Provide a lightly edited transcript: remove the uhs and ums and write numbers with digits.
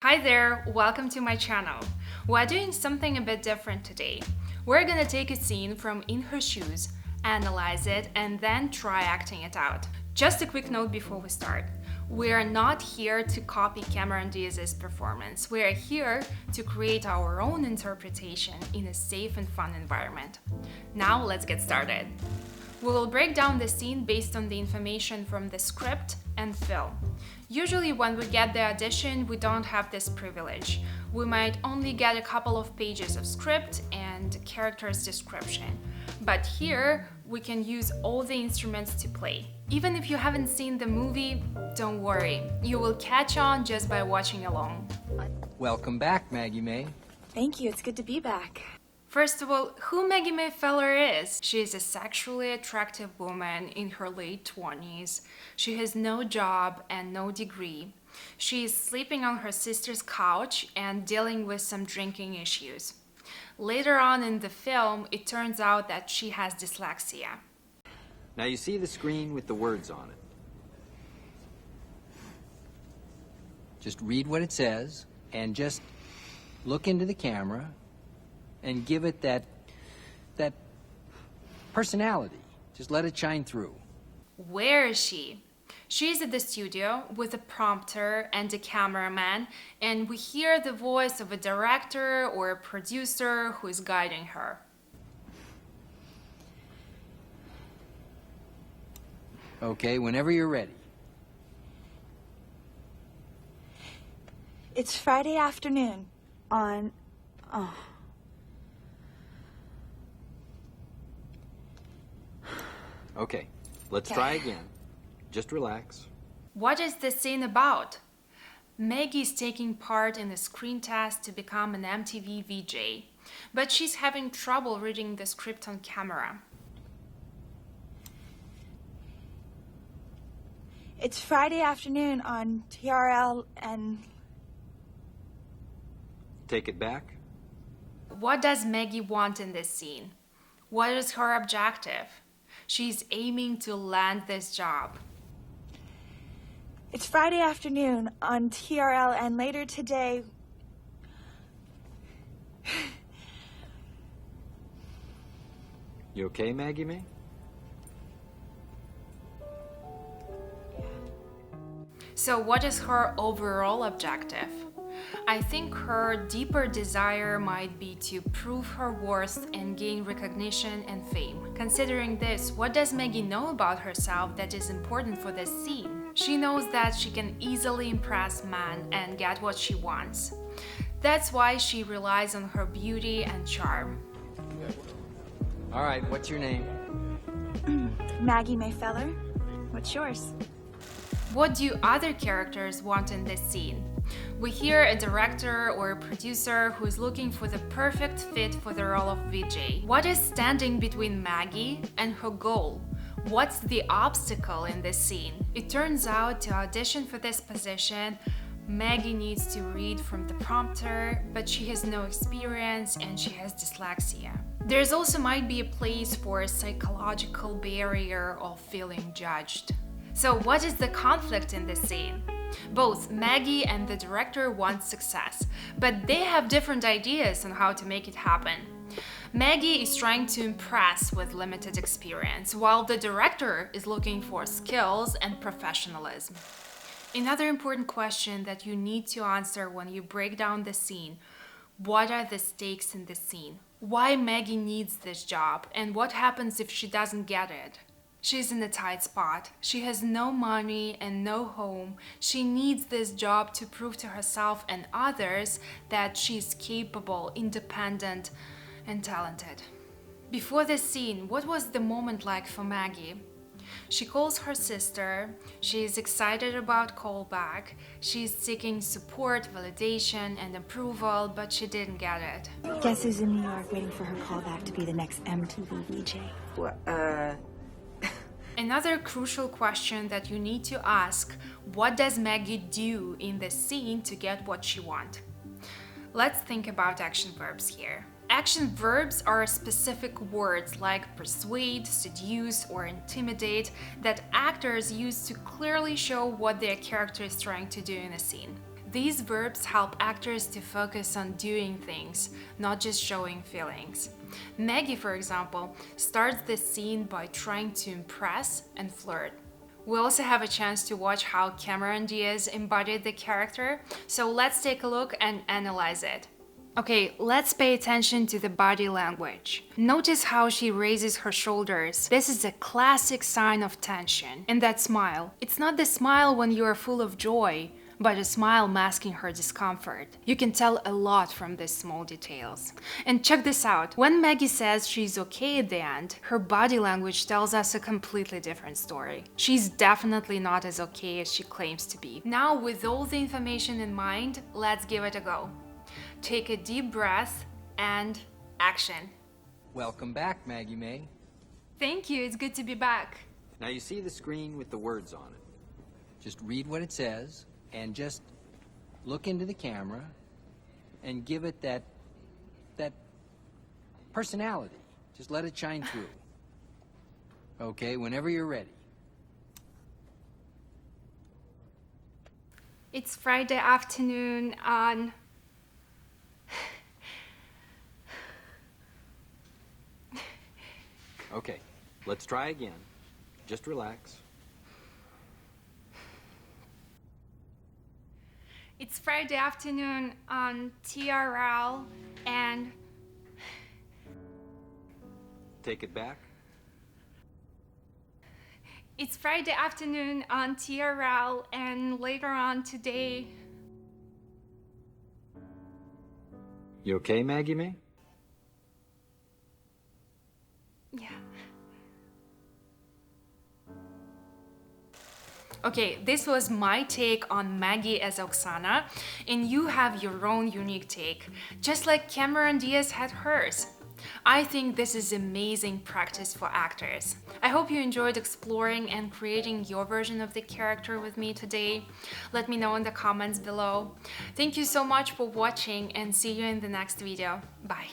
Hi there, welcome to my channel. We're doing something a bit different today. We're gonna take a scene from In Her Shoes, analyze it, and then try acting it out. Just a quick note before we start. We are not here to copy Cameron Diaz's performance. We are here to create our own interpretation in a safe and fun environment. Now let's get started. We will break down the scene based on the information from the script and film. Usually when we get the audition, we don't have this privilege. We might only get a couple of pages of script and character's description. But here, we can use all the instruments to play. Even if you haven't seen the movie, don't worry. You will catch on just by watching along. Welcome back, Maggie May. Thank you, it's good to be back. First of all, who Maggie May Feller is? She is a sexually attractive woman in her late 20s. She has no job and no degree. She is sleeping on her sister's couch and dealing with some drinking issues. Later on in the film, it turns out that she has dyslexia. Now you see the screen with the words on it. Just read what it says and just look into the camera and give it that personality. Just let it shine through. Where is she? She's at the studio with a prompter and a cameraman, and we hear the voice of a director or a producer who is guiding her. Okay, whenever you're ready. It's Friday afternoon on... Okay, let's try again. Just relax. What is this scene about? Maggie is taking part in a screen test to become an MTV VJ, but she's having trouble reading the script on camera. It's Friday afternoon on TRL and... Take it back. What does Maggie want in this scene? What is her objective? She's aiming to land this job. It's Friday afternoon on TRL and later today... You okay, Maggie May? So what is her overall objective? I think her deeper desire might be to prove her worth and gain recognition and fame. Considering this, what does Maggie know about herself that is important for this scene? She knows that she can easily impress men and get what she wants. That's why she relies on her beauty and charm. All right, what's your name? Maggie May Feller. What's yours? What do other characters want in this scene? We hear a director or a producer who is looking for the perfect fit for the role of VJ. What is standing between Maggie and her goal? What's the obstacle in this scene? It turns out to audition for this position, Maggie needs to read from the prompter, but she has no experience and she has dyslexia. There's also might be a place for a psychological barrier of feeling judged. So what is the conflict in this scene? Both Maggie and the director want success, but they have different ideas on how to make it happen. Maggie is trying to impress with limited experience, while the director is looking for skills and professionalism. Another important question that you need to answer when you break down the scene: what are the stakes in the scene? Why Maggie needs this job, and what happens if she doesn't get it? She's in a tight spot. She has no money and no home. She needs this job to prove to herself and others that she's capable, independent, and talented. Before this scene, what was the moment like for Maggie? She calls her sister. She is excited about callback. She's seeking support, validation, and approval, but she didn't get it. Guess who's in New York waiting for her callback to be the next MTV VJ? Another crucial question that you need to ask: what does Maggie do in this scene to get what she wants? Let's think about action verbs here. Action verbs are specific words like persuade, seduce, or intimidate that actors use to clearly show what their character is trying to do in a scene. These verbs help actors to focus on doing things, not just showing feelings. Maggie, for example, starts the scene by trying to impress and flirt. We also have a chance to watch how Cameron Diaz embodied the character, so let's take a look and analyze it. Okay, let's pay attention to the body language. Notice how she raises her shoulders. This is a classic sign of tension. And that smile. It's not the smile when you are full of joy, but a smile masking her discomfort. You can tell a lot from these small details. And check this out. When Maggie says she's okay at the end, her body language tells us a completely different story. She's definitely not as okay as she claims to be. Now, with all the information in mind, let's give it a go. Take a deep breath and action. Welcome back, Maggie May. Thank you, it's good to be back. Now you see the screen with the words on it. Just read what it says and just look into the camera and give it that personality. Just let it shine through. Okay, whenever you're ready. It's Friday afternoon on... Okay, let's try again. Just relax. It's Friday afternoon on TRL and... Take it back. It's Friday afternoon on TRL and later on today... You okay, Maggie May? Yeah. Okay, this was my take on Maggie as Oksana, and you have your own unique take, just like Cameron Diaz had hers. I think this is amazing practice for actors. I hope you enjoyed exploring and creating your version of the character with me today. Let me know in the comments below. Thank you so much for watching and see you in the next video. Bye.